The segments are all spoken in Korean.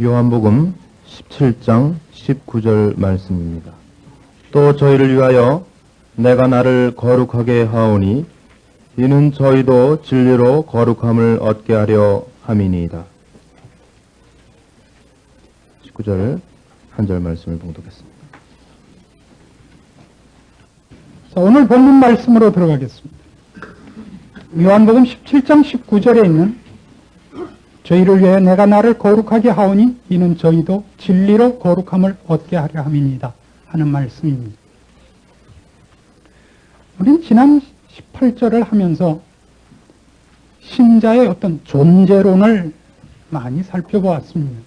요한복음 17장 19절 말씀입니다. 또 저희를 위하여 내가 나를 거룩하게 하오니 이는 저희도 진리로 거룩함을 얻게 하려 함이니이다. 19절 한 절 말씀을 봉독했습니다. 자, 오늘 본문 말씀으로 들어가겠습니다. 요한복음 17장 19절에 있는 저희를 위해 내가 나를 거룩하게 하오니 이는 저희도 진리로 거룩함을 얻게 하려 함이니이다 하는 말씀입니다. 우리는 지난 18절을 하면서 신자의 어떤 존재론을 많이 살펴보았습니다.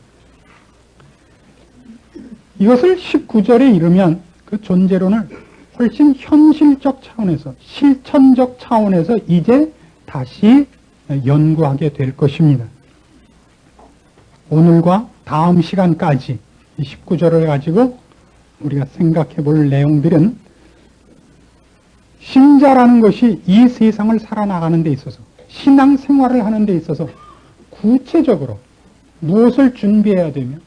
이것을 19절에 이르면 그 존재론을 훨씬 현실적 차원에서, 실천적 차원에서 이제 다시 연구하게 될 것입니다. 오늘과 다음 시간까지 19절을 가지고 우리가 생각해 볼 내용들은 신자라는 것이 이 세상을 살아나가는 데 있어서, 신앙생활을 하는 데 있어서 구체적으로 무엇을 준비해야 되며,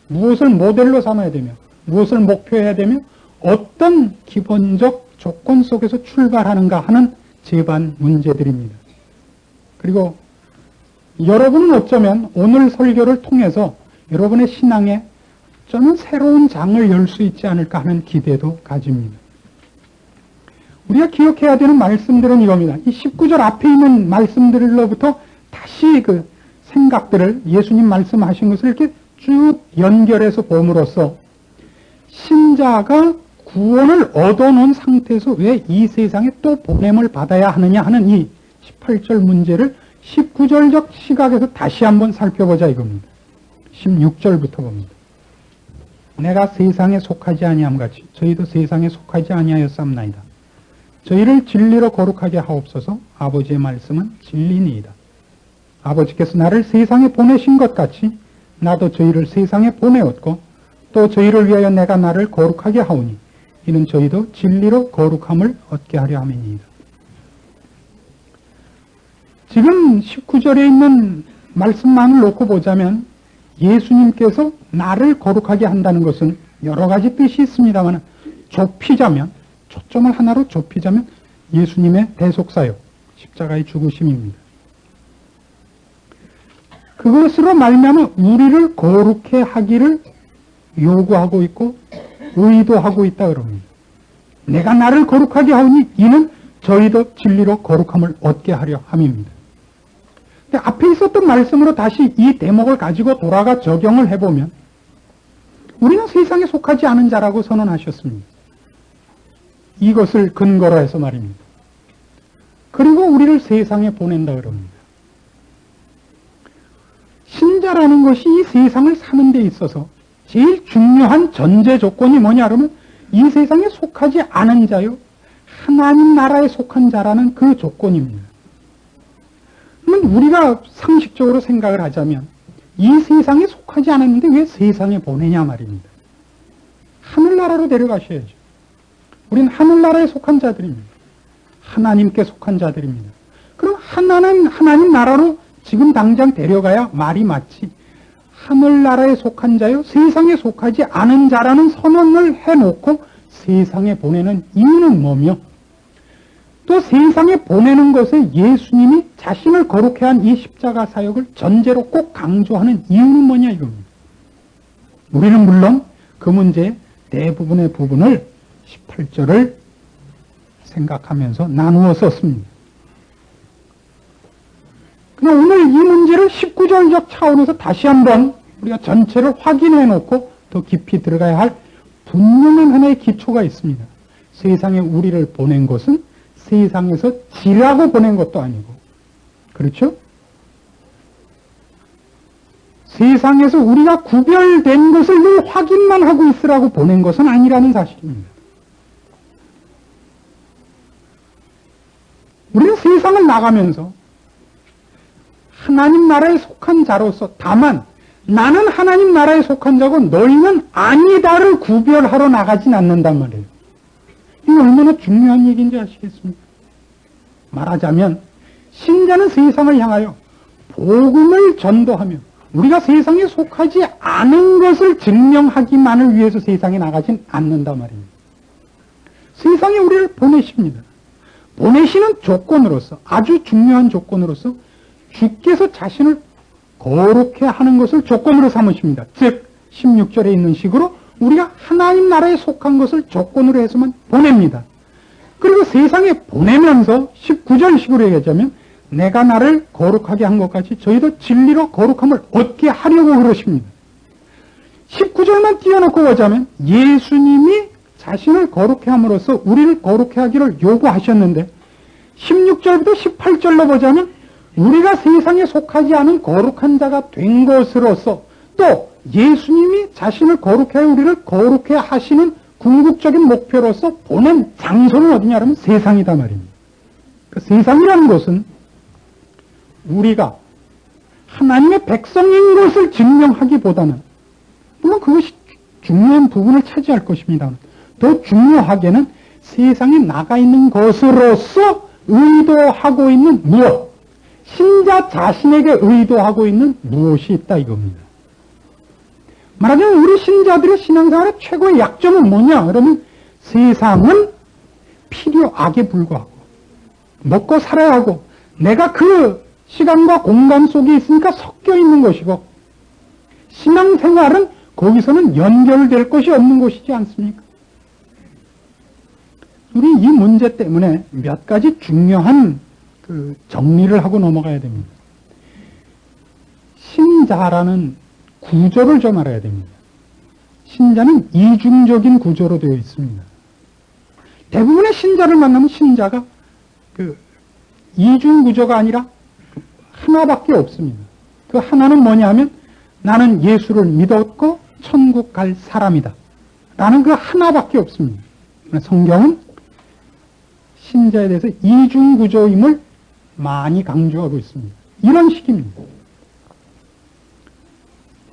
무엇을 모델로 삼아야 되며, 무엇을 목표해야 되며, 어떤 기본적 조건 속에서 출발하는가 하는 제반 문제들입니다. 그리고 여러분은 어쩌면 오늘 설교를 통해서 여러분의 신앙에 저는 새로운 장을 열 수 있지 않을까 하는 기대도 가집니다. 우리가 기억해야 되는 말씀들은 이겁니다. 이 19절 앞에 있는 말씀들로부터 다시 그 생각들을, 예수님 말씀하신 것을 이렇게 쭉 연결해서 봄으로써 신자가 구원을 얻어놓은 상태에서 왜 이 세상에 또 보냄을 받아야 하느냐 하는 이 18절 문제를 19절적 시각에서 다시 한번 살펴보자 이겁니다. 16절부터 봅니다. 내가 세상에 속하지 아니함 같이 저희도 세상에 속하지 아니하였사옵나이다. 저희를 진리로 거룩하게 하옵소서. 아버지의 말씀은 진리니이다. 아버지께서 나를 세상에 보내신 것 같이 나도 저희를 세상에 보내었고 또 저희를 위하여 내가 나를 거룩하게 하오니 이는 저희도 진리로 거룩함을 얻게 하려 함이니이다. 지금 19절에 있는 말씀만을 놓고 보자면 예수님께서 나를 거룩하게 한다는 것은 여러 가지 뜻이 있습니다만 좁히자면, 초점을 하나로 좁히자면 예수님의 대속사역, 십자가의 죽으심입니다. 그것으로 말미암아 우리를 거룩해 하기를 요구하고 있고 의도하고 있다 그럽니다. 내가 나를 거룩하게 하오니 이는 저희도 진리로 거룩함을 얻게 하려 함입니다. 근데 앞에 있었던 말씀으로 다시 이 대목을 가지고 돌아가 적용을 해보면 우리는 세상에 속하지 않은 자라고 선언하셨습니다. 이것을 근거로 해서 말입니다. 그리고 우리를 세상에 보낸다 그럽니다. 신자라는 것이 이 세상을 사는 데 있어서 제일 중요한 전제 조건이 뭐냐 그러면 이 세상에 속하지 않은 자요, 하나님 나라에 속한 자라는 그 조건입니다. 그러면 우리가 상식적으로 생각을 하자면 이 세상에 속하지 않았는데 왜 세상에 보내냐 말입니다. 하늘나라로 데려가셔야죠. 우리는 하늘나라에 속한 자들입니다. 하나님께 속한 자들입니다. 그럼 하나님 나라로 지금 당장 데려가야 말이 맞지. 하늘나라에 속한 자요, 세상에 속하지 않은 자라는 선언을 해놓고 세상에 보내는 이유는 뭐며, 또 세상에 보내는 것에 예수님이 자신을 거룩해 한 이 십자가 사역을 전제로 꼭 강조하는 이유는 뭐냐 이겁니다. 우리는 물론 그 문제의 대부분의 부분을 18절을 생각하면서 나누어 썼습니다. 그러나 오늘 이 문제를 19절적 차원에서 다시 한번 우리가 전체를 확인해 놓고 더 깊이 들어가야 할 분명한 하나의 기초가 있습니다. 세상에 우리를 보낸 것은 세상에서 지라고 보낸 것도 아니고, 그렇죠? 세상에서 우리가 구별된 것을 늘 확인만 하고 있으라고 보낸 것은 아니라는 사실입니다. 우리는 세상을 나가면서 하나님 나라에 속한 자로서, 다만 나는 하나님 나라에 속한 자고 너희는 아니다를 구별하러 나가진 않는단 말이에요. 이게 얼마나 중요한 얘기인지 아시겠습니까? 말하자면 신자는 세상을 향하여 복음을 전도하며 우리가 세상에 속하지 않은 것을 증명하기만을 위해서 세상에 나가진 않는다 말입니다. 세상에 우리를 보내십니다. 보내시는 조건으로서, 아주 중요한 조건으로서 주께서 자신을 거룩해 하는 것을 조건으로 삼으십니다. 즉 16절에 있는 식으로 우리가 하나님 나라에 속한 것을 조건으로 해서만 보냅니다. 그리고 세상에 보내면서 19절 식으로 얘기하자면 내가 나를 거룩하게 한 것 같이 저희도 진리로 거룩함을 얻게 하려고 그러십니다. 19절만 띄워놓고 보자면 예수님이 자신을 거룩해 함으로써 우리를 거룩해 하기를 요구하셨는데 16절부터 18절로 보자면 우리가 세상에 속하지 않은 거룩한 자가 된 것으로서 또 예수님이 자신을 거룩해 우리를 거룩해 하시는 궁극적인 목표로서 보낸 장소는 어디냐면 세상이다 말입니다. 그 세상이라는 것은 우리가 하나님의 백성인 것을 증명하기보다는 물론 그것이 중요한 부분을 차지할 것입니다. 더 중요하게는 세상에 나가 있는 것으로서 의도하고 있는 무엇, 신자 자신에게 의도하고 있는 무엇이 있다 이겁니다. 말하자면 우리 신자들의 신앙생활의 최고의 약점은 뭐냐? 그러면 세상은 필요악에 불과하고 먹고 살아야 하고 내가 그 시간과 공간 속에 있으니까 섞여 있는 것이고 신앙생활은 거기서는 연결될 것이 없는 것이지 않습니까? 우리 이 문제 때문에 몇 가지 중요한 정리를 하고 넘어가야 됩니다. 신자라는 구조를 좀 알아야 됩니다. 신자는 이중적인 구조로 되어 있습니다. 대부분의 신자를 만나면 신자가 이중 구조가 아니라 하나밖에 없습니다. 그 하나는 뭐냐 하면 나는 예수를 믿었고 천국 갈 사람이다 라는 그 하나밖에 없습니다. 성경은 신자에 대해서 이중 구조임을 많이 강조하고 있습니다. 이런 식입니다.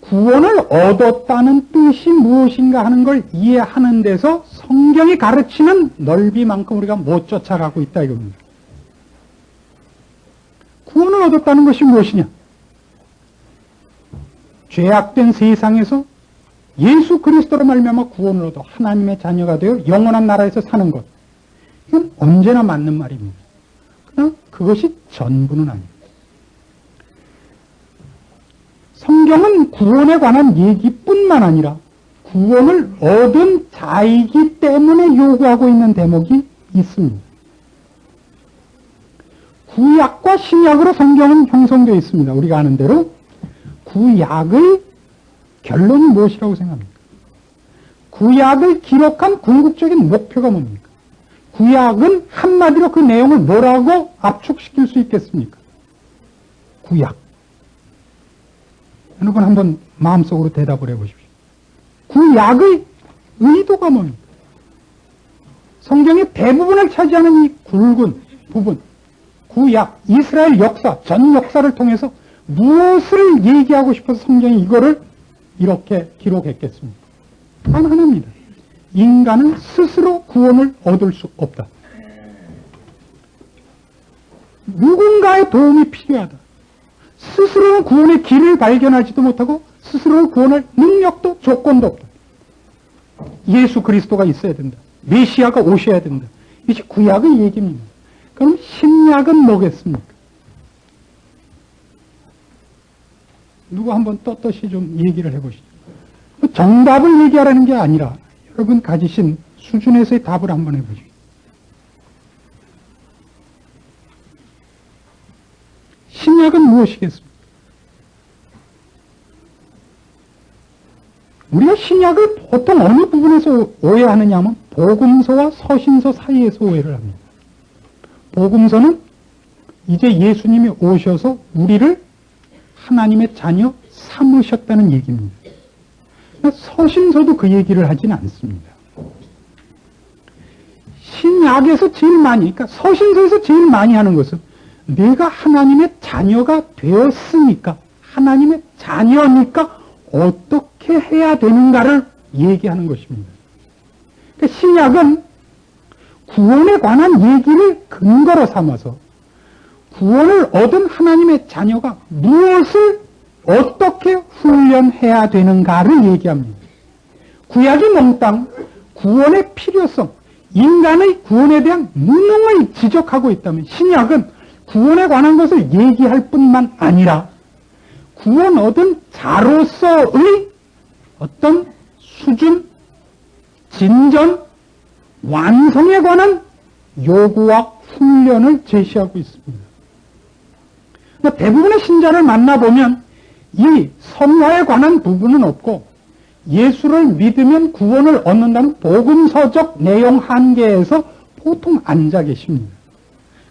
구원을 얻었다는 뜻이 무엇인가 하는 걸 이해하는 데서 성경이 가르치는 넓이만큼 우리가 못 쫓아가고 있다 이겁니다. 구원을 얻었다는 것이 무엇이냐? 죄악된 세상에서 예수 그리스도로 말미암아 구원을 얻어 하나님의 자녀가 되어 영원한 나라에서 사는 것. 이건 언제나 맞는 말입니다. 그러나 그것이 전부는 아닙니다. 성경은 구원에 관한 얘기뿐만 아니라 구원을 얻은 자이기 때문에 요구하고 있는 대목이 있습니다. 구약과 신약으로 성경은 형성되어 있습니다. 우리가 아는 대로 구약의 결론이 무엇이라고 생각합니까? 구약을 기록한 궁극적인 목표가 뭡니까? 구약은 한마디로 그 내용을 뭐라고 압축시킬 수 있겠습니까? 구약. 여러분 한번 마음속으로 대답을 해보십시오. 구약의 의도가 뭡니까? 성경의 대부분을 차지하는 이 굵은 부분, 구약, 이스라엘 역사, 전 역사를 통해서 무엇을 얘기하고 싶어서 성경이 이거를 이렇게 기록했겠습니까? 단 하나입니다. 인간은 스스로 구원을 얻을 수 없다. 누군가의 도움이 필요하다. 스스로는 구원의 길을 발견하지도 못하고 스스로 구원할 능력도 조건도 없다. 예수 그리스도가 있어야 된다. 메시아가 오셔야 된다. 이것이 구약의 얘기입니다. 그럼 신약은 뭐겠습니까? 누구 한번 떳떳이 좀 얘기를 해보시죠. 정답을 얘기하라는 게 아니라 여러분 가지신 수준에서의 답을 한번 해보시죠. 신약은 무엇이겠습니까? 우리가 신약을 보통 어느 부분에서 오해하느냐 하면 복음서와 서신서 사이에서 오해를 합니다. 복음서는 이제 예수님이 오셔서 우리를 하나님의 자녀 삼으셨다는 얘기입니다. 서신서도 그 얘기를 하진 않습니다. 신약에서 제일 많이, 그러니까 서신서에서 제일 많이 하는 것은 내가 하나님의 자녀가 되었으니까, 하나님의 자녀니까 어떻게 해야 되는가를 얘기하는 것입니다. 그러니까 신약은 구원에 관한 얘기를 근거로 삼아서 구원을 얻은 하나님의 자녀가 무엇을 어떻게 훈련해야 되는가를 얘기합니다. 구약이 몽땅 구원의 필요성, 인간의 구원에 대한 무능을 지적하고 있다면 신약은 구원에 관한 것을 얘기할 뿐만 아니라 구원 얻은 자로서의 어떤 수준, 진전, 완성에 관한 요구와 훈련을 제시하고 있습니다. 대부분의 신자를 만나보면 이 성화에 관한 부분은 없고 예수를 믿으면 구원을 얻는다는 복음서적 내용 한계에서 보통 앉아 계십니다.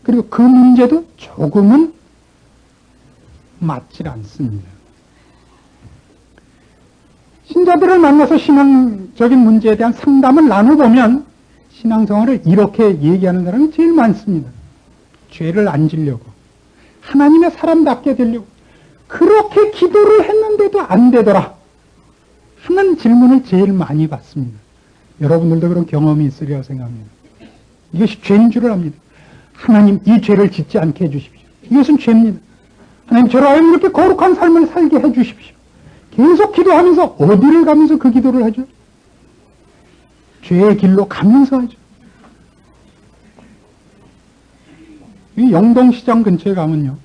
그리고 그 문제도 조금은 맞질 않습니다. 신자들을 만나서 신앙적인 문제에 대한 상담을 나눠보면 신앙생활을 이렇게 얘기하는 사람이 제일 많습니다. 죄를 안 지려고, 하나님의 사람답게 되려고, 그렇게 기도를 했는데도 안 되더라 하는 질문을 제일 많이 받습니다. 여러분들도 그런 경험이 있으리라고 생각합니다. 이것이 죄인 줄을 압니다. 하나님, 이 죄를 짓지 않게 해주십시오. 이것은 죄입니다. 하나님, 저를 하여 이렇게 거룩한 삶을 살게 해주십시오. 계속 기도하면서 어디를 가면서 그 기도를 하죠? 죄의 길로 가면서 하죠. 이 영동시장 근처에 가면요,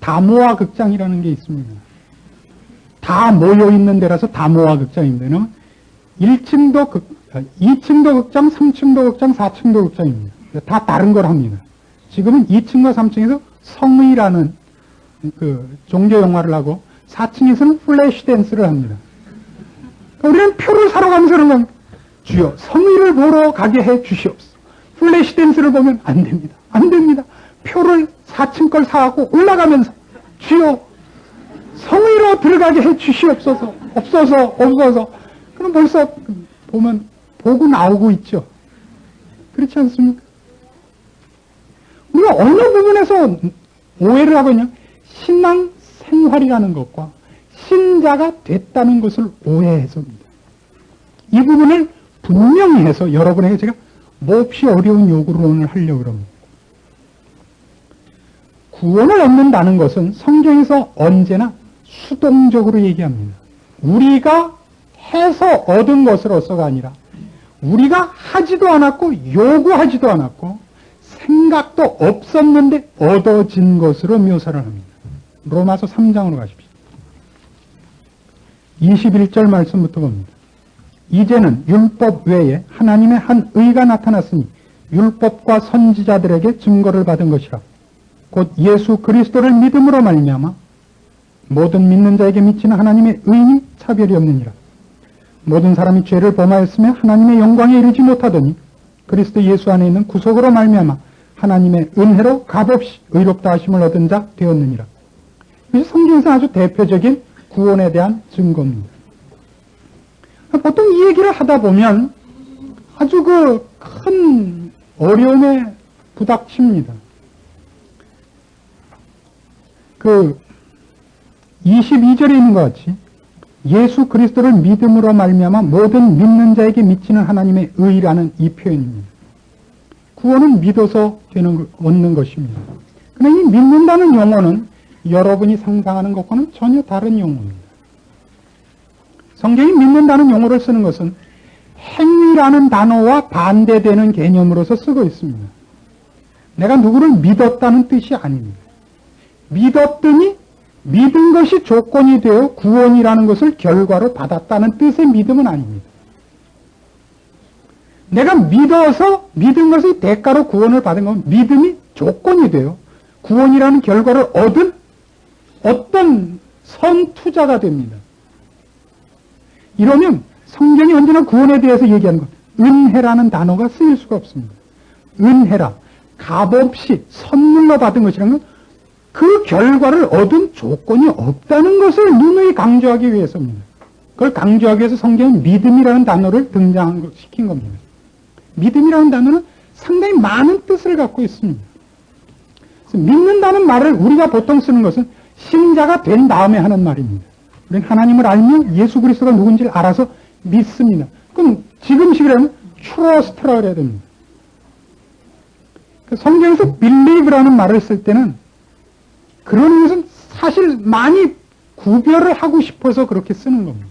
다모아 극장이라는 게 있습니다. 다 모여있는 데라서 다모아 극장인데는 1층도 2층도 극장, 3층도 극장, 4층도 극장입니다. 다 다른 걸 합니다. 지금은 2층과 3층에서 성의라는 그 종교 영화를 하고 4층에서는 플래시 댄스를 합니다. 우리는 표를 사러 가면서 그러면 주여 성의를 보러 가게 해 주시옵소서. 플래시 댄스를 보면 안 됩니다. 안 됩니다. 표를 4층 걸 사갖고 올라가면서 주여 성의로 들어가게 해 주시옵소서. 없어서. 그럼 벌써 보면 보고 나오고 있죠. 그렇지 않습니까? 우리가 어느 부분에서 오해를 하고 있냐? 신앙 생활이라는 것과 신자가 됐다는 것을 오해해서입니다. 이 부분을 분명히 해서 여러분에게 제가 몹시 어려운 요구를 오늘 하려고 합니다. 구원을 얻는다는 것은 성경에서 언제나 수동적으로 얘기합니다. 우리가 해서 얻은 것으로서가 아니라 우리가 하지도 않았고 요구하지도 않았고 생각도 없었는데 얻어진 것으로 묘사를 합니다. 로마서 3장으로 가십시오. 21절 말씀부터 봅니다. 이제는 율법 외에 하나님의 한 의가 나타났으니 율법과 선지자들에게 증거를 받은 것이라. 곧 예수 그리스도를 믿음으로 말미암아 모든 믿는 자에게 미치는 하나님의 의인이 차별이 없느니라. 모든 사람이 죄를 범하였으며 하나님의 영광에 이르지 못하더니 그리스도 예수 안에 있는 구속으로 말미암아 하나님의 은혜로 값없이 의롭다 하심을 얻은 자 되었느니라. 이것이 성경에서 아주 대표적인 구원에 대한 증거입니다. 보통 이 얘기를 하다 보면 아주 그 큰 어려움에 부닥칩니다. 그 22절에 있는 것 같이 예수 그리스도를 믿음으로 말미암아 모든 믿는 자에게 미치는 하나님의 의라는 이 표현입니다. 구원은 믿어서 얻는 것입니다. 그러나 이 믿는다는 용어는 여러분이 상상하는 것과는 전혀 다른 용어입니다. 성경이 믿는다는 용어를 쓰는 것은 행위라는 단어와 반대되는 개념으로서 쓰고 있습니다. 내가 누구를 믿었다는 뜻이 아닙니다. 믿었더니 믿은 것이 조건이 되어 구원이라는 것을 결과로 받았다는 뜻의 믿음은 아닙니다. 내가 믿어서 믿은 것의 대가로 구원을 받은 건 믿음이 조건이 되어 구원이라는 결과를 얻은 어떤 선투자가 됩니다. 이러면 성경이 언제나 구원에 대해서 얘기하는 것, 은혜라는 단어가 쓰일 수가 없습니다. 은혜라, 값없이 선물로 받은 것이라는 건 그 결과를 얻은 조건이 없다는 것을 누누이 강조하기 위해서입니다. 그걸 강조하기 위해서 성경은 믿음이라는 단어를 등장시킨 겁니다. 믿음이라는 단어는 상당히 많은 뜻을 갖고 있습니다. 그래서 믿는다는 말을 우리가 보통 쓰는 것은 신자가 된 다음에 하는 말입니다. 우리는 하나님을 알면 예수 그리스도가 누군지를 알아서 믿습니다. 그럼 지금식이라면 trust라고 해야 됩니다. 성경에서 believe라는 말을 쓸 때는 그런 것은 사실 많이 구별을 하고 싶어서 그렇게 쓰는 겁니다.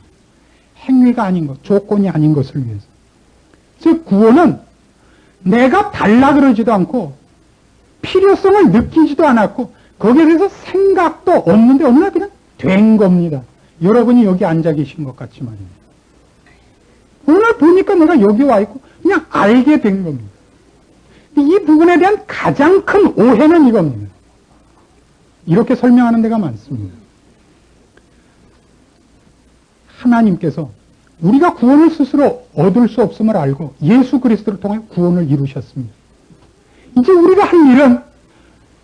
행위가 아닌 것, 조건이 아닌 것을 위해서. 즉 구원은 내가 달라 그러지도 않고 필요성을 느끼지도 않았고 거기에 대해서 생각도 없는데 어느 날 그냥 된 겁니다. 여러분이 여기 앉아 계신 것 같이 말입니다. 어느 날 보니까 내가 여기 와 있고 그냥 알게 된 겁니다. 이 부분에 대한 가장 큰 오해는 이겁니다. 이렇게 설명하는 데가 많습니다. 하나님께서 우리가 구원을 스스로 얻을 수 없음을 알고 예수 그리스도를 통해 구원을 이루셨습니다. 이제 우리가 할 일은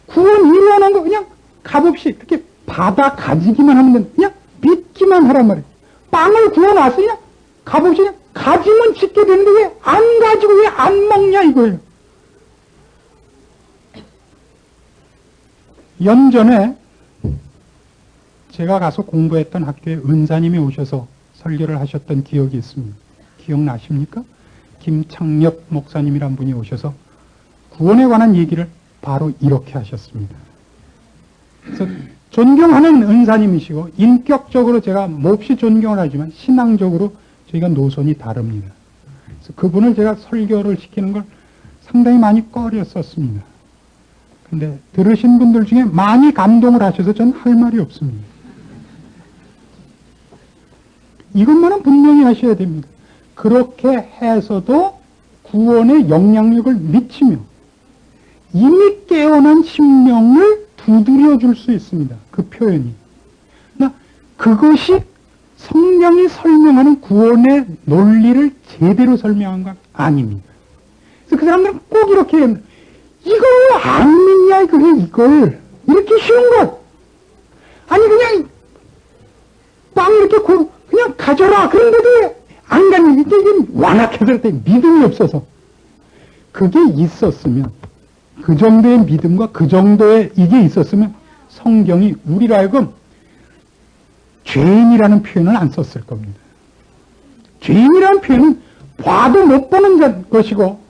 구원 이루어놓은 거 그냥 값없이 이렇게 받아 가지기만 하면 된다. 그냥 믿기만 하란 말이에요. 빵을 구워놨으니 그냥 값없이 그냥 가지면 짓게 되는데 왜 안 가지고 왜 안 먹냐 이거예요. 연전에 제가 가서 공부했던 학교에 은사님이 오셔서 설교를 하셨던 기억이 있습니다. 기억나십니까? 김창엽 목사님이란 분이 오셔서 구원에 관한 얘기를 바로 이렇게 하셨습니다. 그래서 존경하는 은사님이시고 인격적으로 제가 몹시 존경을 하지만 신앙적으로 저희가 노선이 다릅니다. 그래서 그분을 제가 설교를 시키는 걸 상당히 많이 꺼렸었습니다. 근데 들으신 분들 중에 많이 감동을 하셔서 전 할 말이 없습니다. 이것만은 분명히 하셔야 됩니다. 그렇게 해서도 구원의 영향력을 미치며 이미 깨어난 심령을 두드려 줄 수 있습니다. 그 표현이. 그것이 성경이 설명하는 구원의 논리를 제대로 설명한 건 아닙니다. 그래서 그 사람들은 꼭 이렇게 합니다. 이걸 왜 안 믿냐, 그래, 이걸. 이렇게 쉬운 것. 아니, 그냥, 빵 이렇게 그냥 가져라. 그런데도 왜 안 가니? 이게 완악해서 그때 믿음이 없어서. 그게 있었으면, 그 정도의 믿음과 그 정도의 이게 있었으면, 성경이 우리로 하여금 죄인이라는 표현을 안 썼을 겁니다. 죄인이라는 표현은 봐도 못 보는 것이고,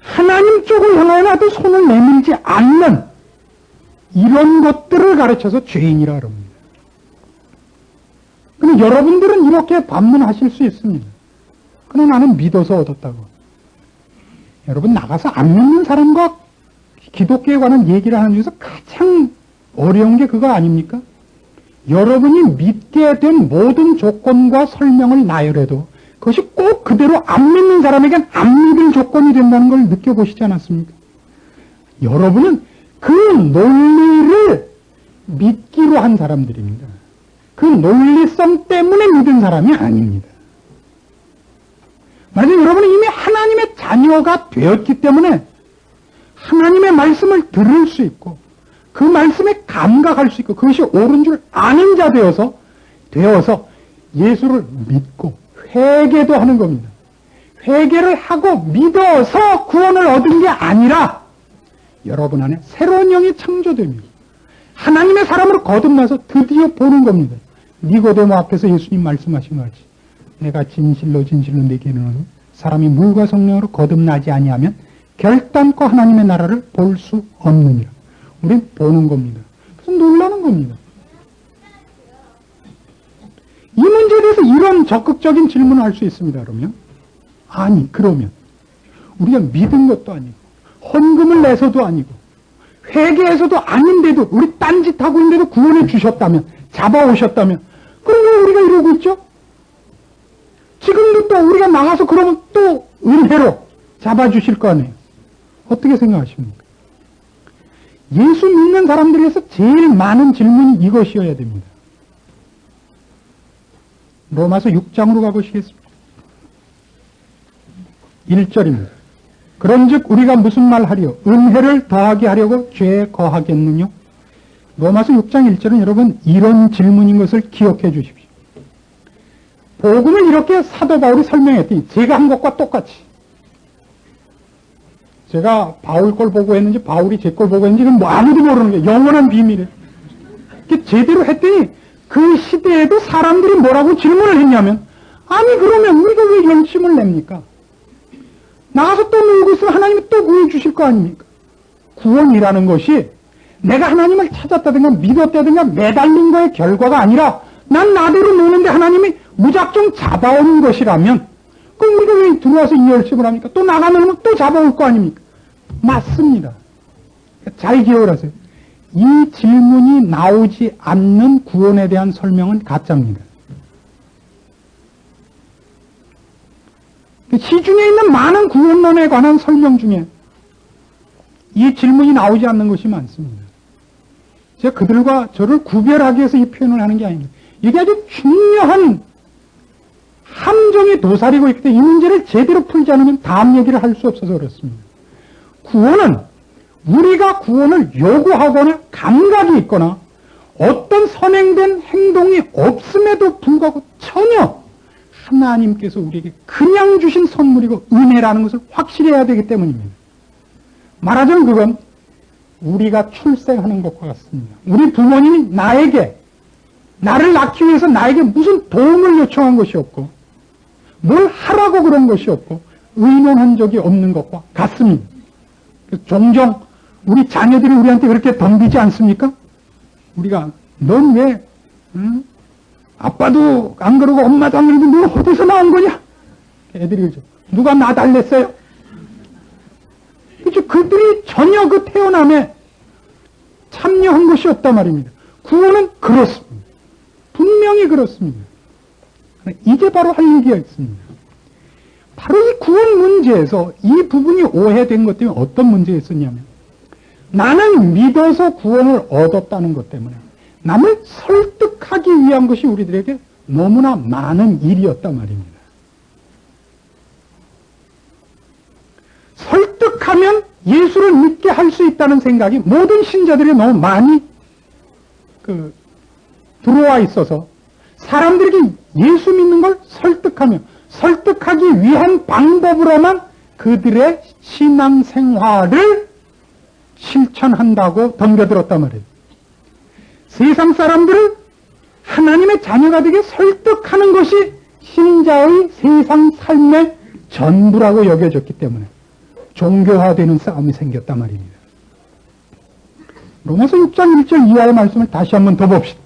하나님 쪽을 향하여도 손을 내밀지 않는 이런 것들을 가르쳐서 죄인이라 그럽니다. 그럼 여러분들은 이렇게 반문하실 수 있습니다. 그러나 나는 믿어서 얻었다고. 여러분 나가서 안 믿는 사람과 기독교에 관한 얘기를 하는 중에서 가장 어려운 게 그거 아닙니까? 여러분이 믿게 된 모든 조건과 설명을 나열해도 그것이 꼭 그대로 안 믿는 사람에겐 안 믿을 조건이 된다는 걸 느껴보시지 않았습니까? 여러분은 그 논리를 믿기로 한 사람들입니다. 그 논리성 때문에 믿은 사람이 아닙니다. 만약 여러분은 이미 하나님의 자녀가 되었기 때문에 하나님의 말씀을 들을 수 있고 그 말씀에 감각할 수 있고 그것이 옳은 줄 아는 자 되어서 예수를 믿고 회개도 하는 겁니다. 회개를 하고 믿어서 구원을 얻은 게 아니라 여러분 안에 새로운 영이 창조됩니다. 하나님의 사람으로 거듭나서 드디어 보는 겁니다. 니고데모 앞에서 예수님 말씀하신 것 같이 내가 진실로 진실로 내게 이르노니 사람이 물과 성령으로 거듭나지 아니하면 결단코 하나님의 나라를 볼 수 없느니라. 우린 보는 겁니다. 그래서 놀라는 겁니다. 이 문제에 대해서 이런 적극적인 질문을 할 수 있습니다. 그러면 우리가 믿은 것도 아니고 헌금을 내서도 아니고 회개해서도 아닌데도 우리 딴짓하고 있는데도 구원해 주셨다면 잡아오셨다면 그럼 왜 우리가 이러고 있죠? 지금도 또 우리가 나가서 그러면 또 은혜로 잡아주실 거 아니에요. 어떻게 생각하십니까? 예수 믿는 사람들에서 제일 많은 질문이 이것이어야 됩니다. 로마서 6장으로 가보시겠습니다. 1절입니다. 그런즉 우리가 무슨 말 하리요? 은혜를 더하게 하려고 죄에 거하겠느냐? 로마서 6장 1절은 여러분 이런 질문인 것을 기억해 주십시오. 복음을 이렇게 사도 바울이 설명했더니 제가 한 것과 똑같이 제가 바울 걸 보고 했는지 바울이 제 걸 보고 했는지 이건 뭐 아무도 모르는 게 영원한 비밀이에요. 제대로 했더니 그 시대에도 사람들이 뭐라고 질문을 했냐면 아니 그러면 우리가 왜 열심을 냅니까? 나가서 또 놀고 있으면 하나님이 또 구해 주실 거 아닙니까? 구원이라는 것이 내가 하나님을 찾았다든가 믿었다든가 매달린 거의 결과가 아니라 난 나대로 노는데 하나님이 무작정 잡아오는 것이라면 그럼 우리가 왜 들어와서 이 열심을 합니까? 또 나가면 또 잡아올 거 아닙니까? 맞습니다. 잘 기억을 하세요. 이 질문이 나오지 않는 구원에 대한 설명은 가짜입니다. 시중에 있는 많은 구원론에 관한 설명 중에 이 질문이 나오지 않는 것이 많습니다. 제가 그들과 저를 구별하기 위해서 이 표현을 하는 게 아닙니다. 이게 아주 중요한 함정에 도사리고 있기 때문에 이 문제를 제대로 풀지 않으면 다음 얘기를 할 수 없어서 그렇습니다. 구원은 우리가 구원을 요구하거나 감각이 있거나 어떤 선행된 행동이 없음에도 불구하고 전혀 하나님께서 우리에게 그냥 주신 선물이고 은혜라는 것을 확실히 해야 되기 때문입니다. 말하자면 그건 우리가 출생하는 것과 같습니다. 우리 부모님이 나를 낳기 위해서 나에게 무슨 도움을 요청한 것이 없고 뭘 하라고 그런 것이 없고 의논한 적이 없는 것과 같습니다. 종종 우리 자녀들이 우리한테 그렇게 덤비지 않습니까? 우리가 넌 왜 아빠도 안 그러고 엄마도 안 그러고 너 어디서 나온 거냐? 애들이 그러죠. 누가 나 달랬어요? 그렇죠. 그들이 전혀 그 태어남에 참여한 것이 없단 말입니다. 구원은 그렇습니다. 분명히 그렇습니다. 이제 바로 할 얘기가 있습니다. 바로 이 구원 문제에서 이 부분이 오해된 것 때문에 어떤 문제가 있었냐면 나는 믿어서 구원을 얻었다는 것 때문에 남을 설득하기 위한 것이 우리들에게 너무나 많은 일이었단 말입니다. 설득하면 예수를 믿게 할 수 있다는 생각이 모든 신자들이 너무 많이 들어와 있어서 사람들에게 예수 믿는 걸 설득하기 위한 방법으로만 그들의 신앙생활을 실천한다고 덤벼들었단 말이에요. 세상 사람들을 하나님의 자녀가 되게 설득하는 것이 신자의 세상 삶의 전부라고 여겨졌기 때문에 종교화되는 싸움이 생겼단 말입니다. 로마서 6장 1절 이하의 말씀을 다시 한번 더 봅시다.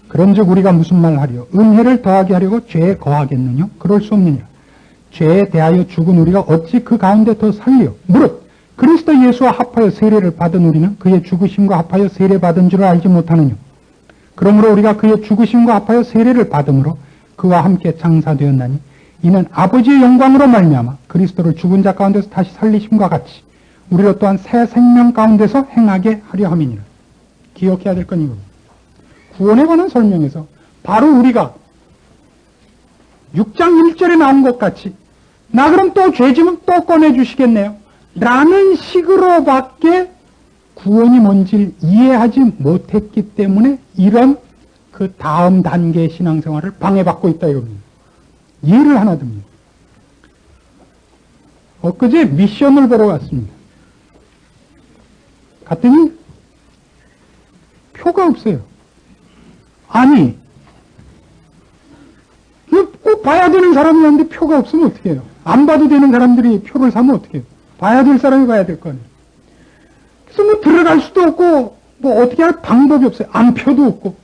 그런즉 우리가 무슨 말 하리요? 은혜를 더하게 하려고 죄에 거하겠느냐? 그럴 수 없느냐? 죄에 대하여 죽은 우리가 어찌 그 가운데 더 살리요? 무릇 그리스도 예수와 합하여 세례를 받은 우리는 그의 죽으심과 합하여 세례받은 줄을 알지 못하느냐? 그러므로 우리가 그의 죽으심과 합하여 세례를 받음으로 그와 함께 장사되었나니 이는 아버지의 영광으로 말미암아 그리스도를 죽은 자 가운데서 다시 살리심과 같이 우리로 또한 새 생명 가운데서 행하게 하려 함이니라. 기억해야 될 건 이겁니다. 구원에 관한 설명에서 바로 우리가 6장 1절에 나온 것 같이 나 그럼 또 죄지면 또 꺼내주시겠네요 라는 식으로밖에 구원이 뭔지를 이해하지 못했기 때문에 이런 그 다음 단계의 신앙생활을 방해받고 있다 이겁니다. 예를 하나 듭니다. 엊그제 미션을 보러 갔습니다. 갔더니 표가 없어요. 아니, 꼭 봐야 되는 사람이었는데 표가 없으면 어떻게 해요? 안 봐도 되는 사람들이 표를 사면 어떻게 해요? 봐야 될 사람이 봐야 될 거 아니에요. 그래서 뭐 들어갈 수도 없고 뭐 어떻게 할 방법이 없어요. 안표도 없고.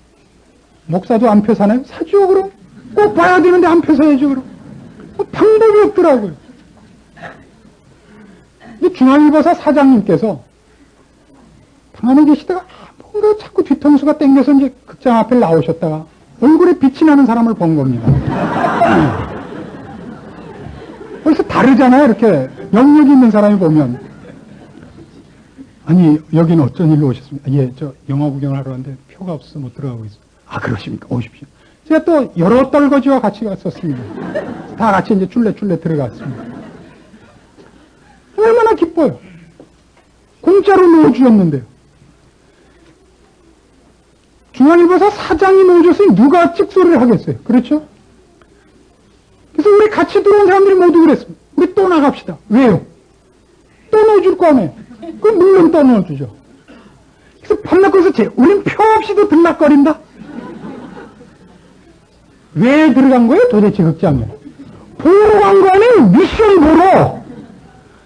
목사도 안표 사나요? 사죠 그럼. 꼭 봐야 되는데 안표 사야죠 그럼. 뭐 방법이 없더라고요. 근데 중앙일보사 사장님께서 방 안에 계시다가 뭔가 자꾸 뒤통수가 땡겨서 이제 극장 앞에 나오셨다가 얼굴에 빛이 나는 사람을 본 겁니다. 벌써 다르잖아요. 이렇게 영역이 있는 사람이 보면. 아니 여기는 어쩐 일로 오셨습니까? 예, 저 영화 구경을 하러 왔는데 표가 없어서 못 들어가고 있어요. 아 그러십니까? 오십시오. 제가 또 여러 떨거지와 같이 갔었습니다. 다 같이 이제 줄레 들어갔습니다. 얼마나 기뻐요. 공짜로 넣어주셨는데요. 중앙일보사 사장이 넣어줬으니 누가 찍소리를 하겠어요. 그렇죠? 그래서 우리 같이 들어온 사람들이 모두 그랬습니다. 우리 또 나갑시다. 왜요? 또 넣어줄 거 아니에요. 그럼 물론 또 넣어주죠. 그래서 밤낮거리서 우린 표 없이도 들락거린다? 왜 들어간 거예요? 도대체 극장에. 보러 간 거 아니에요? 미션 보러.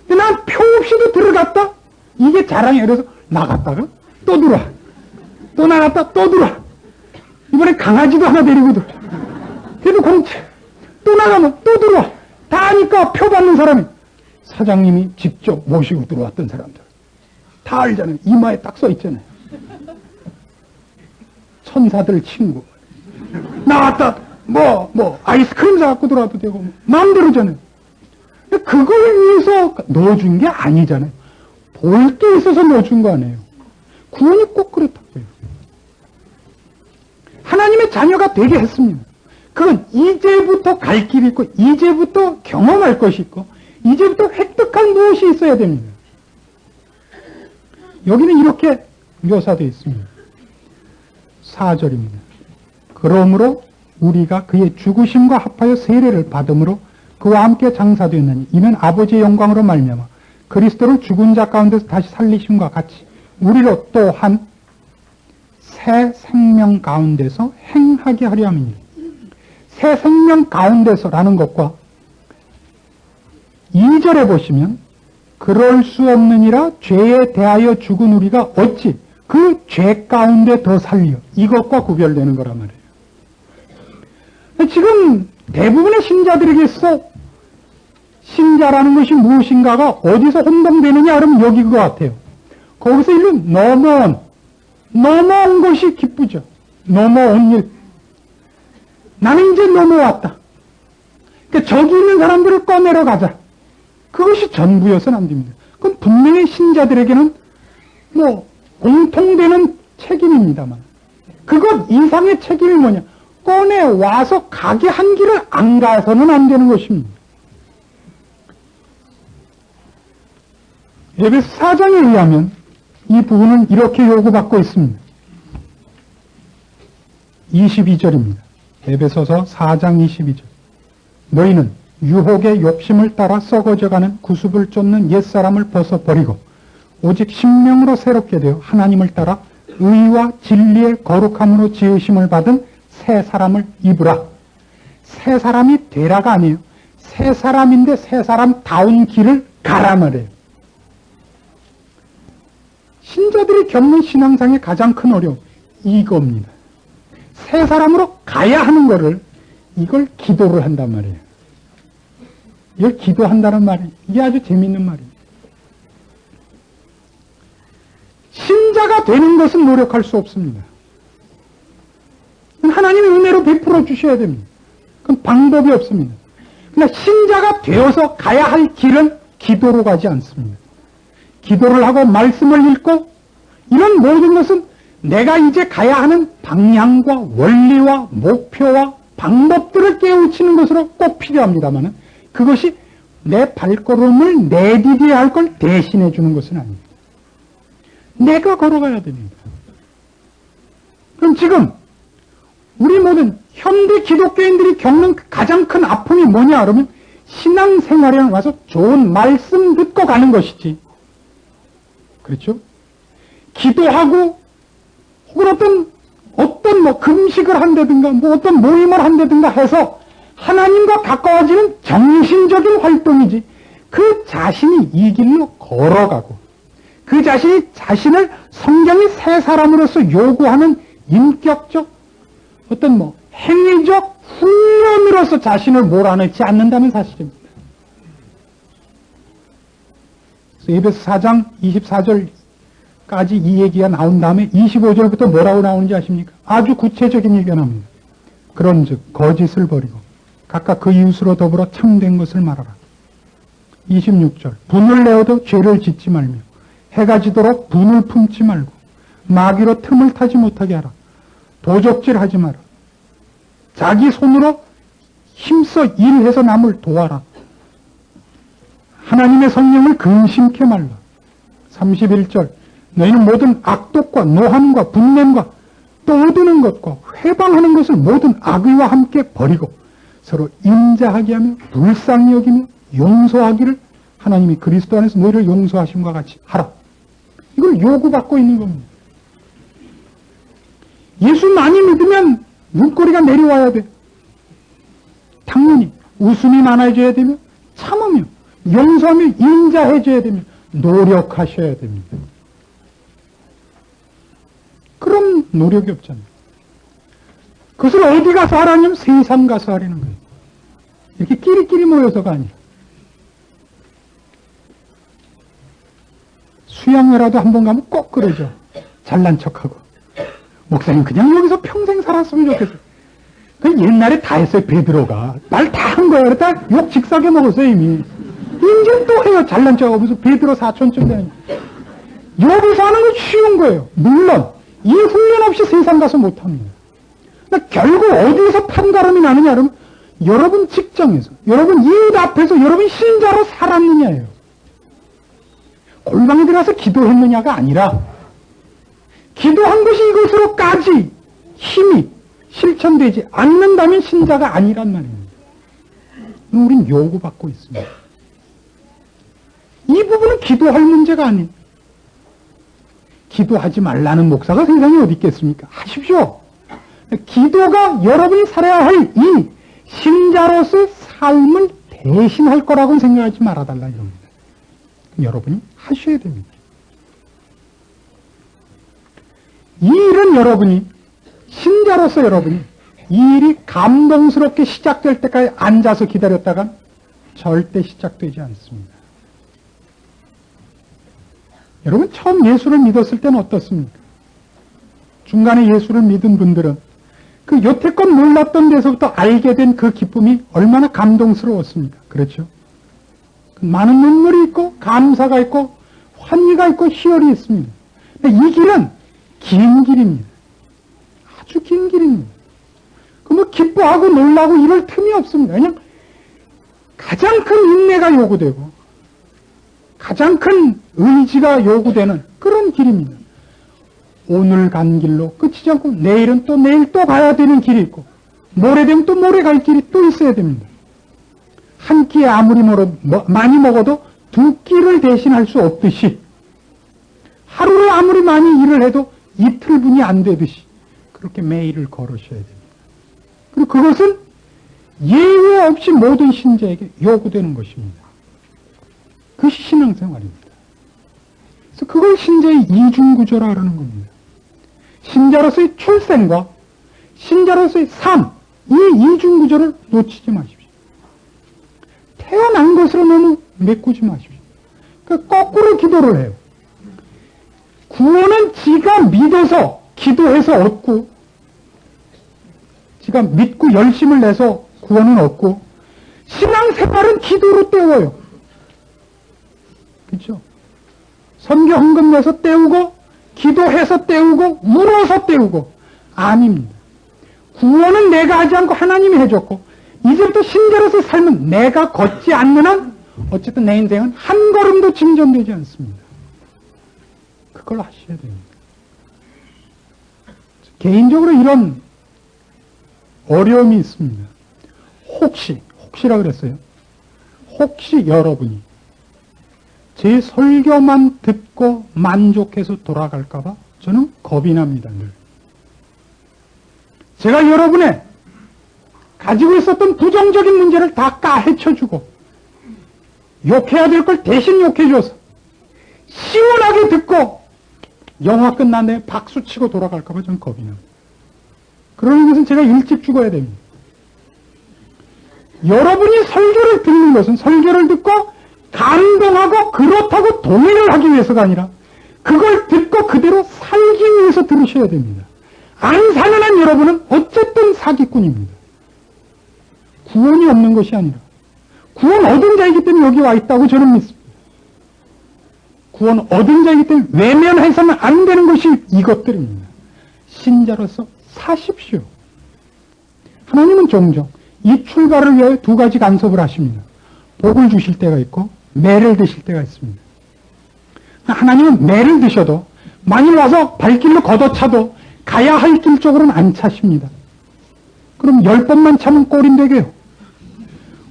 근데 난 표 없이도 들어갔다? 이게 자랑이에요. 그래서 나갔다가 또 들어와. 또 나갔다 또 들어와. 이번에 강아지도 하나 데리고 들어와. 그래도 공채. 또 나가면 또 들어와. 다 아니까 표 받는 사람이 사장님이 직접 모시고 들어왔던 사람들. 다 알잖아요. 이마에 딱 써 있잖아요. 천사들 친구. 나왔다. 아이스크림 사갖고 들어와도 되고, 마음대로잖아요. 그걸 위해서 넣어준 게 아니잖아요. 볼 게 있어서 넣어준 거 아니에요. 구원이 꼭 그렇다고요. 하나님의 자녀가 되게 했습니다. 그건 이제부터 갈 길이 있고, 이제부터 경험할 것이 있고, 이제부터 획득할 무엇이 있어야 됩니다. 여기는 이렇게 묘사되어 있습니다. 4절입니다. 그러므로 우리가 그의 죽으심과 합하여 세례를 받음으로 그와 함께 장사되었느니 이는 아버지의 영광으로 말미암아 그리스도를 죽은 자 가운데서 다시 살리심과 같이 우리로 또한 새 생명 가운데서 행하게 하려 함이니라. 새 생명 가운데서라는 것과 2절에 보시면 그럴 수 없느니라 죄에 대하여 죽은 우리가 어찌 그 죄 가운데 더 살려 이것과 구별되는 거란 말이에요. 지금 대부분의 신자들에게서 신자라는 것이 무엇인가가 어디서 혼동되느냐 하면 여기 그거 같아요. 거기서 일로 넘어온 것이 기쁘죠. 넘어온 일. 나는 이제 넘어왔다. 그러니까 저기 있는 사람들을 꺼내러 가자. 그것이 전부여서는 안 됩니다. 그건 분명히 신자들에게는 공통되는 책임입니다만 그것 이상의 책임이 뭐냐? 꺼내와서 가게 한 길을 안 가서는 안 되는 것입니다. 에베소 4장에 의하면 이 부분은 이렇게 요구받고 있습니다. 22절입니다. 에베소서 4장 22절. 너희는 유혹의 욕심을 따라 썩어져가는 구습을 쫓는 옛사람을 벗어버리고 오직 신명으로 새롭게 되어 하나님을 따라 의와 진리의 거룩함으로 지으심을 받은 새 사람을 입으라. 새 사람이 되라가 아니에요. 새 사람인데 새 사람다운 길을 가라 말이에요. 신자들이 겪는 신앙상의 가장 큰 어려움 이겁니다. 새 사람으로 가야 하는 거를 이걸 기도를 한단 말이에요. 이걸 기도한다는 말이 이게 아주 재밌는 말이에요. 신자가 되는 것은 노력할 수 없습니다. 하나님의 은혜로 베풀어 주셔야 됩니다. 그건 방법이 없습니다. 그러나 신자가 되어서 가야 할 길은 기도로 가지 않습니다. 기도를 하고 말씀을 읽고 이런 모든 것은 내가 이제 가야 하는 방향과 원리와 목표와 방법들을 깨우치는 것으로 꼭 필요합니다만 그것이 내 발걸음을 내디뎌야 할 걸 대신해 주는 것은 아닙니다. 내가 걸어가야 됩니다. 그럼 지금 우리 모든 현대 기독교인들이 겪는 가장 큰 아픔이 뭐냐 그러면 신앙생활에 와서 좋은 말씀 듣고 가는 것이지. 그렇죠? 기도하고 혹은 어떤 금식을 한다든가 어떤 모임을 한다든가 해서 하나님과 가까워지는 정신적인 활동이지 그 자신이 이 길로 걸어가고 그 자신을 성경이 새 사람으로서 요구하는 인격적 어떤 행위적 훈련으로서 자신을 몰아넣지 않는다는 사실입니다. 그래서 에베소 4장 24절까지 이 얘기가 나온 다음에 25절부터 뭐라고 나오는지 아십니까? 아주 구체적인 얘기가 나옵니다. 그런즉 거짓을 버리고 각각 그 이웃으로 더불어 참된 것을 말하라. 26절 분을 내어도 죄를 짓지 말며 해가 지도록 분을 품지 말고 마귀로 틈을 타지 못하게 하라. 도적질하지 마라. 자기 손으로 힘써 일해서 남을 도와라. 하나님의 성령을 근심케 말라. 31절 너희는 모든 악독과 노함과 분냄과 떠드는 것과 회방하는 것을 모든 악의와 함께 버리고 서로 인자하게 하며 불쌍히 여기며 용서하기를 하나님이 그리스도 안에서 너희를 용서하심과 같이 하라. 이걸 요구받고 있는 겁니다. 예수 많이 믿으면 눈꼬리가 내려와야 돼. 당연히 웃음이 많아져야 되며 참으며 용서하며 인자해져야 되며 노력하셔야 됩니다. 그런 노력이 없잖아요. 그것을 어디 가서 하라냐면 세상 가서 하라는 거예요. 이렇게 끼리끼리 모여서가 아니라. 수양회라도 한번 가면 꼭 그러죠. 잘난 척하고. 목사님 그냥 여기서 평생 살았으면 좋겠어요. 그 옛날에 다 했어요. 베드로가 말 다 한 거예요. 그랬다 욕 직사게 먹었어요 이미. 이제 또 해요. 잘난 척하고 무슨 베드로 사촌쯤 되는. 여기서 하는 건 쉬운 거예요. 물론 이 훈련 없이 세상 가서 못합니다. 그러니까 결국 어디서 판가름이 나느냐 그러면 여러분 직장에서, 여러분 이웃 앞에서 여러분 신자로 살았느냐예요. 골방에 들어가서 기도했느냐가 아니라 기도한 것이 이것으로까지 힘이 실천되지 않는다면 신자가 아니란 말입니다. 우린 요구받고 있습니다. 이 부분은 기도할 문제가 아니에요. 기도하지 말라는 목사가 세상에 어디 있겠습니까? 하십시오. 기도가 여러분이 살아야 할 이 신자로서의 삶을 대신할 거라고는 생각하지 말아달라 이겁니다. 여러분이 하셔야 됩니다. 이 일은 여러분이 신자로서 여러분이 이 일이 감동스럽게 시작될 때까지 앉아서 기다렸다간 절대 시작되지 않습니다. 여러분 처음 예수를 믿었을 때는 어떻습니까? 중간에 예수를 믿은 분들은 그 여태껏 몰랐던 데서부터 알게 된 그 기쁨이 얼마나 감동스러웠습니까? 그렇죠? 많은 눈물이 있고 감사가 있고 환희가 있고 희열이 있습니다. 이 길은 긴 길입니다. 아주 긴 길입니다. 그 뭐 기뻐하고 놀라고 이럴 틈이 없습니다. 그냥 가장 큰 인내가 요구되고 가장 큰 의지가 요구되는 그런 길입니다. 오늘 간 길로 끝이지 않고 내일은 또 내일 또 가야 되는 길이 있고 모레 되면 또 모레 갈 길이 또 있어야 됩니다. 한 끼에 아무리 많이 먹어도 두 끼를 대신할 수 없듯이 하루에 아무리 많이 일을 해도 이틀분이 안 되듯이 그렇게 매일을 걸으셔야 됩니다. 그리고 그것은 예외 없이 모든 신자에게 요구되는 것입니다. 그것이 신앙생활입니다. 그래서 그걸 신자의 이중구조라 하는 겁니다. 신자로서의 출생과 신자로서의 삶, 이 이중구조를 놓치지 마십시오. 태어난 것으로 너무 메꾸지 마십시오. 그러니까 거꾸로 기도를 해요. 구원은 지가 믿어서 기도해서 얻고 지가 믿고 열심을 내서 구원은 얻고 신앙생활은 기도로 때워요. 그렇죠? 선교 헌금 내서 때우고 기도해서 때우고 울어서 때우고 아닙니다. 구원은 내가 하지 않고 하나님이 해줬고 이제부터 신자로서의 삶은 내가 걷지 않는 한 어쨌든 내 인생은 한 걸음도 진전되지 않습니다. 그걸 하셔야 됩니다. 개인적으로 이런 어려움이 있습니다. 혹시라 그랬어요. 혹시 여러분이 제 설교만 듣고 만족해서 돌아갈까봐 저는 겁이 납니다. 늘. 제가 여러분의 가지고 있었던 부정적인 문제를 다 까헤쳐주고 욕해야 될 걸 대신 욕해줘서 시원하게 듣고 영화 끝난 다음에 박수치고 돌아갈까봐 저는 겁이 납니다. 그러는 것은 제가 일찍 죽어야 됩니다. 여러분이 설교를 듣는 것은 설교를 듣고 감동하고 그렇다고 동의를 하기 위해서가 아니라 그걸 듣고 그대로 살기 위해서 들으셔야 됩니다. 안 사는 한 여러분은 어쨌든 사기꾼입니다. 구원이 없는 것이 아니라 구원 얻은 자이기 때문에 여기 와 있다고 저는 믿습니다. 구원 얻은 자이기 때문에 외면해서는 안 되는 것이 이것들입니다. 신자로서 사십시오. 하나님은 종종 이 출발을 위하여 두 가지 간섭을 하십니다. 복을 주실 때가 있고 매를 드실 때가 있습니다. 하나님은 매를 드셔도 만일 와서 발길로 걷어차도 가야 할 길 쪽으로는 안 차십니다. 그럼 10번만 참으면 꼴인되게요.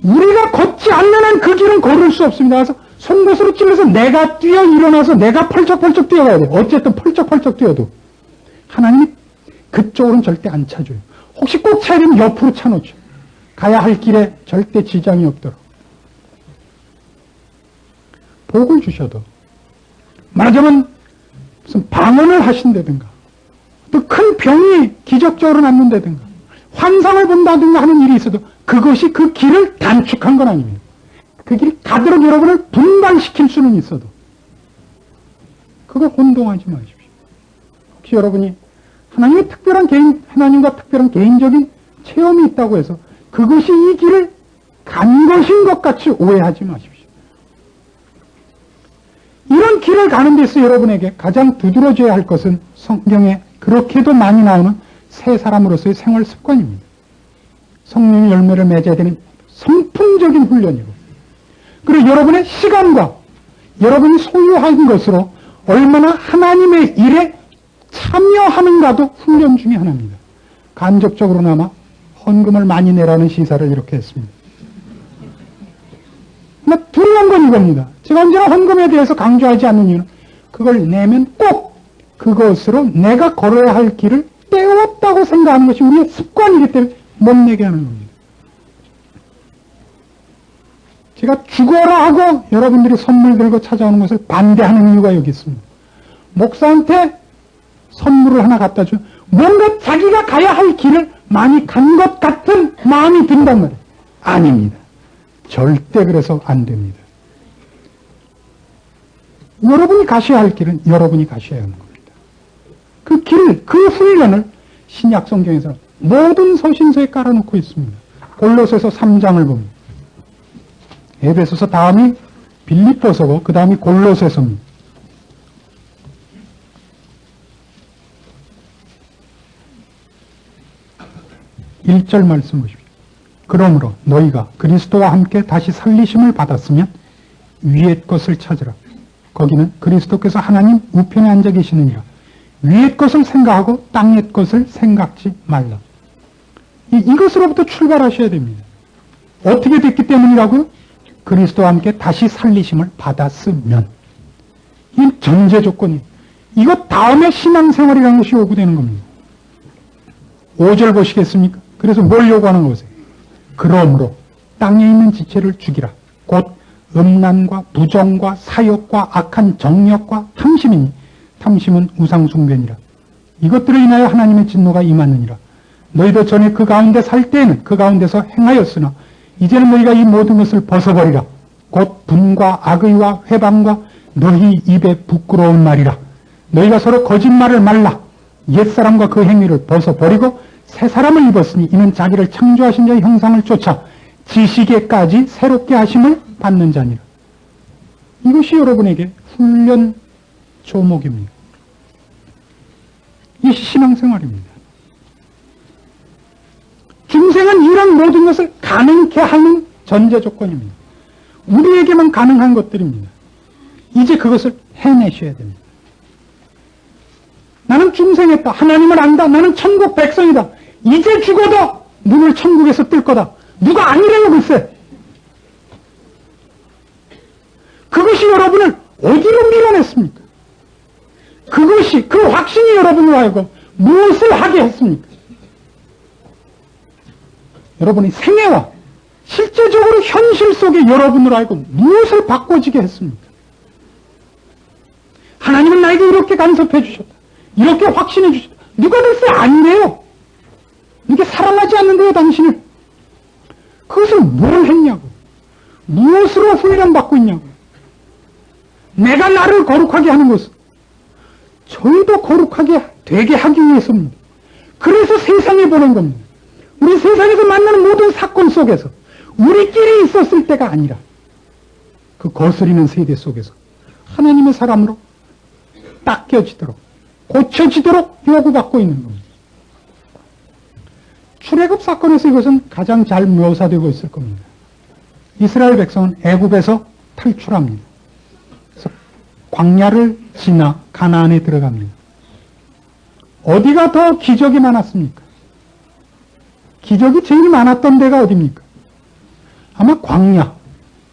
우리가 걷지 않는 한 그 길은 걸을 수 없습니다. 그래서 송곳으로 찔러서 내가 뛰어 일어나서 내가 펄쩍펄쩍 뛰어가야 돼요. 어쨌든 펄쩍펄쩍 뛰어도 하나님이 그쪽으로는 절대 안 차줘요. 혹시 꼭 차야 되면 옆으로 차놓죠. 가야 할 길에 절대 지장이 없도록. 복을 주셔도 말하자면 무슨 방언을 하신다든가 또 큰 병이 기적적으로 낫는다든가 환상을 본다든가 하는 일이 있어도 그것이 그 길을 단축한 건 아닙니다. 그 길이 가도록 여러분을 분발시킬 수는 있어도 그거 혼동하지 마십시오. 혹시 여러분이 하나님과 특별한 개인적인 체험이 있다고 해서 그것이 이 길을 간 것인 것 같이 오해하지 마십시오. 이런 길을 가는 데서 여러분에게 가장 두드러져야 할 것은 성경에 그렇게도 많이 나오는 새 사람으로서의 생활 습관입니다. 성령의 열매를 맺어야 되는 성품적인 훈련이고, 그리고 여러분의 시간과 여러분이 소유한 것으로 얼마나 하나님의 일에 참여하는가도 훈련 중에 하나입니다. 간접적으로나마 헌금을 많이 내라는 시사를 이렇게 했습니다. 중요한 건 이겁니다. 제가 언제나 헌금에 대해서 강조하지 않는 이유는 그걸 내면 꼭 그것으로 내가 걸어야 할 길을 떼었다고 생각하는 것이 우리의 습관이기 때문에 못 내게 하는 겁니다. 제가 죽어라 하고 여러분들이 선물 들고 찾아오는 것을 반대하는 이유가 여기 있습니다. 목사한테 선물을 하나 갖다 줘 뭔가 자기가 가야 할 길을 많이 간 것 같은 마음이 든단 말이에요. 아닙니다. 절대 그래서 안 됩니다. 여러분이 가셔야 할 길은 여러분이 가셔야 하는 겁니다. 그 길, 그 훈련을 신약 성경에서는 모든 서신서에 깔아놓고 있습니다. 골로새서 3장을 봅니다. 에베소서 다음이 빌립보서고 그 다음이 골로새서입니다. 1절 말씀 보십시오. 그러므로 너희가 그리스도와 함께 다시 살리심을 받았으면 위의 것을 찾으라. 거기는 그리스도께서 하나님 우편에 앉아 계시느니라. 위의 것을 생각하고 땅의 것을 생각지 말라. 이것으로부터 출발하셔야 됩니다. 어떻게 됐기 때문이라고요? 그리스도와 함께 다시 살리심을 받았으면. 이 전제 조건이. 이것 다음에 신앙생활이라는 것이 요구되는 겁니다. 5절 보시겠습니까? 그래서 뭘 요구하는 거세요? 그러므로 땅에 있는 지체를 죽이라. 곧 음란과 부정과 사욕과 악한 정력과 탐심이니 탐심은 우상숭배니라. 이것들을 인하여 하나님의 진노가 임하느니라. 너희도 전에 그 가운데 살 때에는 그 가운데서 행하였으나 이제는 너희가 이 모든 것을 벗어버리라. 곧 분과 악의와 회방과 너희 입에 부끄러운 말이라. 너희가 서로 거짓말을 말라. 옛사람과 그 행위를 벗어버리고 새 사람을 입었으니 이는 자기를 창조하신 자의 형상을 쫓아 지식에까지 새롭게 하심을 받는 자니라. 이것이 여러분에게 훈련 조목입니다. 이것이 신앙생활입니다. 중생은 이런 모든 것을 가능케 하는 전제 조건입니다. 우리에게만 가능한 것들입니다. 이제 그것을 해내셔야 됩니다. 나는 중생했다. 하나님을 안다. 나는 천국 백성이다. 이제 죽어도 눈을 천국에서 뜰 거다. 누가 아니래요, 글쎄. 그것이 여러분을 어디로 밀어냈습니까? 그것이, 그 확신이 여러분으로 하여금 무엇을 하게 했습니까? 여러분의 생애와 실제적으로 현실 속에 여러분으로 하여금 무엇을 바꿔지게 했습니까? 하나님은 나에게 이렇게 간섭해 주셨다. 이렇게 확신해 주셨다. 누가 글쎄 아니래요. 이게 사랑하지 않는데요, 당신을. 그것을 뭘 했냐고. 무엇으로 훈련받고 있냐고. 내가 나를 거룩하게 하는 것은 저희도 거룩하게 되게 하기 위해서입니다. 그래서 세상에 보낸 겁니다. 우리 세상에서 만나는 모든 사건 속에서 우리끼리 있었을 때가 아니라 그 거스리는 세대 속에서 하나님의 사람으로 닦여지도록 고쳐지도록 요구받고 있는 겁니다. 출애굽 사건에서 이것은 가장 잘 묘사되고 있을 겁니다. 이스라엘 백성은 애굽에서 탈출합니다. 그래서 광야를 지나 가나안에 들어갑니다. 어디가 더 기적이 많았습니까? 기적이 제일 많았던 데가 어디입니까? 아마 광야,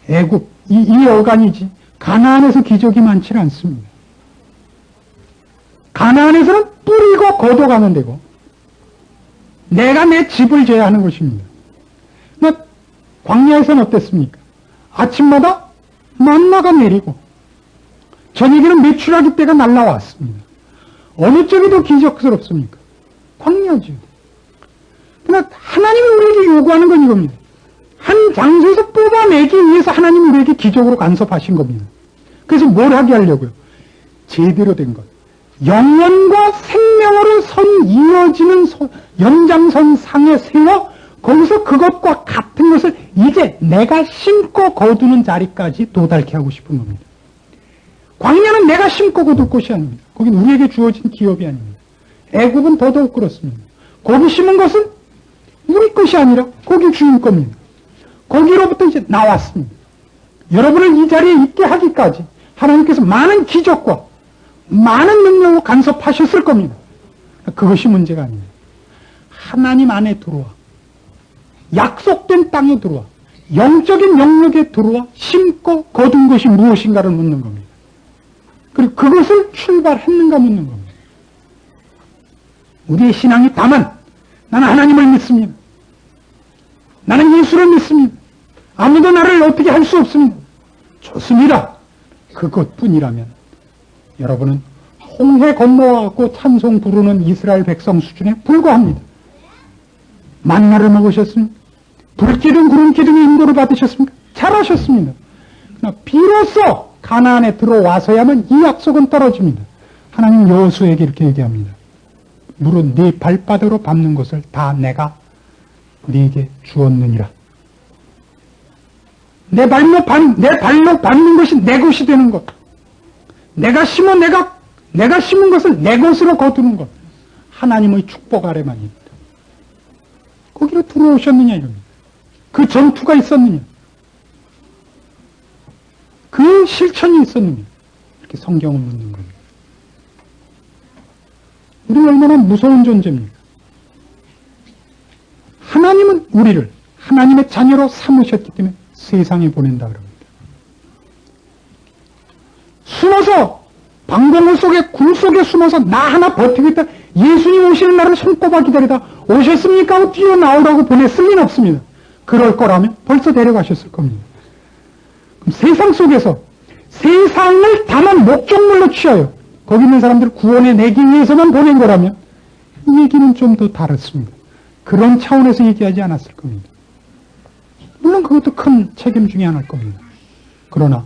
애굽, 이 어간이지 가나안에서 기적이 많지 않습니다. 가나안에서는 뿌리고 걷어가는 데고 내가 내 집을 져야 하는 것입니다. 그러니까 광야에서는 어땠습니까? 아침마다 만나가 내리고 저녁에는 메추라기 떼가 날라왔습니다. 어느 쪽이 더 기적스럽습니까? 광야죠. 그러나 하나님이 우리에게 요구하는 건 이겁니다. 한 장소에서 뽑아내기 위해서 하나님이 우리에게 기적으로 간섭하신 겁니다. 그래서 뭘 하게 하려고요? 제대로 된 것. 영원과 생명으로 이어지는 연장선 상에 세워 거기서 그것과 같은 것을 이제 내가 심고 거두는 자리까지 도달케 하고 싶은 겁니다. 광야는 내가 심고 거둘 곳이 아닙니다. 거긴 우리에게 주어진 기업이 아닙니다. 애굽은 더더욱 그렇습니다. 거기 심은 것은 우리 것이 아니라 거기 주인 겁니다. 거기로부터 이제 나왔습니다. 여러분을 이 자리에 있게 하기까지 하나님께서 많은 기적과 많은 능력으로 간섭하셨을 겁니다. 그것이 문제가 아닙니다. 하나님 안에 들어와 약속된 땅에 들어와 영적인 영역에 들어와 심고 거둔 것이 무엇인가를 묻는 겁니다. 그리고 그것을 출발했는가 묻는 겁니다. 우리의 신앙이 다만 나는 하나님을 믿습니다. 나는 예수를 믿습니다. 아무도 나를 어떻게 할 수 없습니다. 좋습니다. 그것뿐이라면 여러분은 홍해 건너와갖고 찬송 부르는 이스라엘 백성 수준에 불과합니다. 만나를 먹으셨습니까? 불기둥 구름기둥의 인도를 받으셨습니까? 잘하셨습니다. 그러나 비로소 가나안에 들어와서야만 이 약속은 떨어집니다. 하나님 여호수아에게 이렇게 얘기합니다. 무릇 네 발바닥으로 밟는 것을 다 내가 네게 주었느니라. 내 발로 밟는 것이 내 것이 되는 것. 내가 심은 것을 내 것으로 거두는 것. 하나님의 축복 아래만입니다. 거기로 들어오셨느냐 이겁니다. 그 전투가 있었느냐. 그 실천이 있었느냐. 이렇게 성경을 묻는 겁니다. 우리는 얼마나 무서운 존재입니까? 하나님은 우리를 하나님의 자녀로 삼으셨기 때문에 세상에 보낸다 그럽니다. 숨어서 방공호 속에 굴 속에 숨어서 나 하나 버티고 있다. 예수님 오시는 날을 손꼽아 기다리다 오셨습니까 하고 뛰어나오라고 보냈을 리는 없습니다. 그럴 거라면 벌써 데려가셨을 겁니다. 그럼 세상 속에서 세상을 다만 목적물로 취하여 거기 있는 사람들을 구원해 내기 위해서만 보낸 거라면 이 얘기는 좀 더 다릅니다. 그런 차원에서 얘기하지 않았을 겁니다. 물론 그것도 큰 책임 중에 하나일 겁니다. 그러나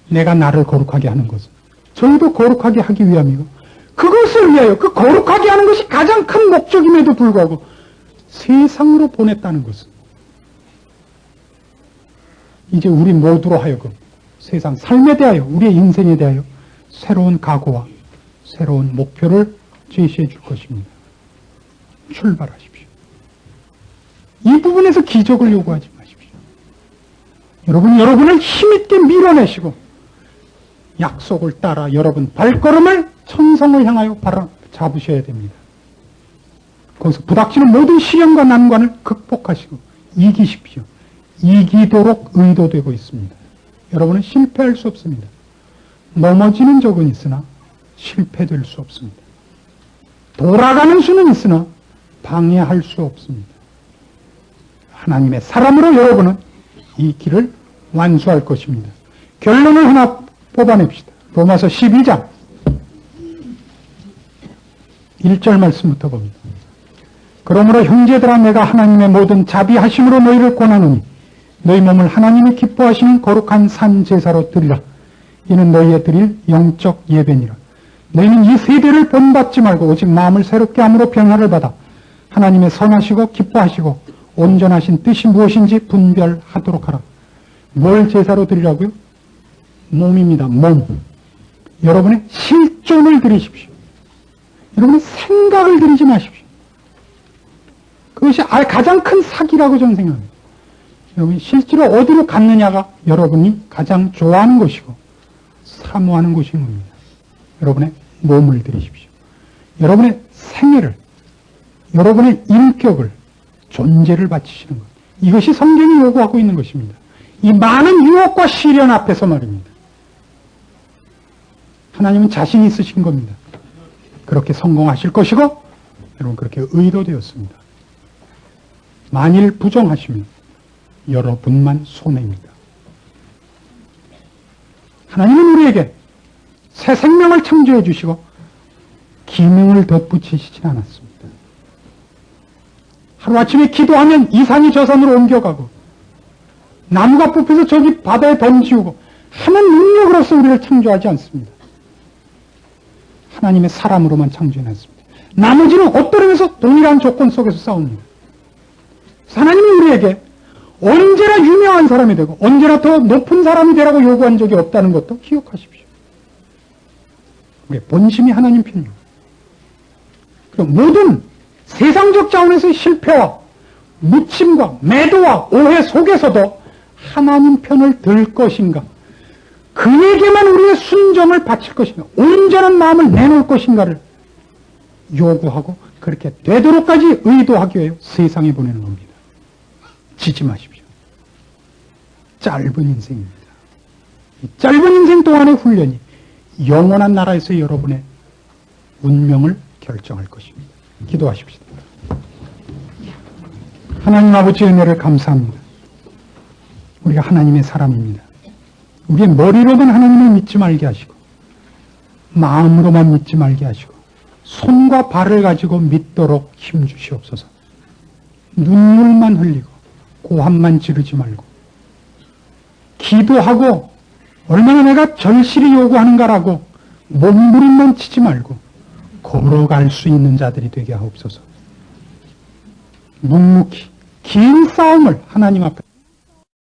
내가 나를 거룩하게 하는 것은 저희도 거룩하게 하기 위함이고 그것을 위하여 그 거룩하게 하는 것이 가장 큰 목적임에도 불구하고 세상으로 보냈다는 것은 이제 우리 모두로 하여금 세상 삶에 대하여 우리의 인생에 대하여 새로운 각오와 새로운 목표를 제시해 줄 것입니다. 출발하십시오. 이 부분에서 기적을 요구하지 마십시오. 여러분을 힘있게 밀어내시고 약속을 따라 여러분 발걸음을 천성을 향하여 잡으셔야 됩니다. 거기서 부닥치는 모든 시련과 난관을 극복하시고 이기십시오. 이기도록 의도되고 있습니다. 여러분은 실패할 수 없습니다. 넘어지는 적은 있으나 실패될 수 없습니다. 돌아가는 수는 있으나 방해할 수 없습니다. 하나님의 사람으로 여러분은 이 길을 완수할 것입니다. 결론을 하나 뽑아냅시다. 로마서 12장 1절 말씀부터 봅니다. 그러므로 형제들아 내가 하나님의 모든 자비하심으로 너희를 권하노니 너희 몸을 하나님이 기뻐하시는 거룩한 산 제사로 드리라. 이는 너희의 드릴 영적 예배니라. 너희는 이 세대를 본받지 말고 오직 마음을 새롭게 함으로 변화를 받아 하나님의 선하시고 기뻐하시고 온전하신 뜻이 무엇인지 분별하도록 하라. 뭘 제사로 드리라고요? 몸입니다. 몸. 여러분의 실존을 드리십시오. 여러분의 생각을 드리지 마십시오. 그것이 가장 큰 사기라고 저는 생각합니다. 여러분이 실제로 어디로 갔느냐가 여러분이 가장 좋아하는 것이고 사모하는 것인 겁니다. 여러분의 몸을 드리십시오. 여러분의 생애를, 여러분의 인격을, 존재를 바치시는 것. 이것이 성경이 요구하고 있는 것입니다. 이 많은 유혹과 시련 앞에서 말입니다. 하나님은 자신 있으신 겁니다. 그렇게 성공하실 것이고 여러분 그렇게 의도되었습니다. 만일 부정하시면 여러분만 손해입니다. 하나님은 우리에게 새 생명을 창조해 주시고 기능을 덧붙이시진 않았습니다. 하루아침에 기도하면 이 산이 저 산으로 옮겨가고 나무가 뽑혀서 저기 바다에 던지우고 하는 능력으로서 우리를 창조하지 않습니다. 하나님의 사람으로만 창조해놨습니다. 나머지는 엇떨어져서 동일한 조건 속에서 싸웁니다. 하나님이 우리에게 언제나 유명한 사람이 되고 언제나 더 높은 사람이 되라고 요구한 적이 없다는 것도 기억하십시오. 우리의 본심이 하나님 편이고 그리고 모든 세상적 차원에서의 실패와 묻힘과 매도와 오해 속에서도 하나님 편을 들 것인가, 그에게만 우리의 순종을 바칠 것인가, 온전한 마음을 내놓을 것인가를 요구하고 그렇게 되도록까지 의도하기 위해 세상에 보내는 겁니다. 지지 마십시오. 짧은 인생입니다. 이 짧은 인생 동안의 훈련이 영원한 나라에서 여러분의 운명을 결정할 것입니다. 기도하십시오. 하나님 아버지의 은혜를 감사합니다. 우리가 하나님의 사람입니다. 우리의 머리로만 하나님을 믿지 말게 하시고 마음으로만 믿지 말게 하시고 손과 발을 가지고 믿도록 힘주시옵소서. 눈물만 흘리고 고함만 지르지 말고 기도하고 얼마나 내가 절실히 요구하는가라고 몸부림만 치지 말고 걸어갈 수 있는 자들이 되게 하옵소서. 묵묵히 긴 싸움을 하나님 앞에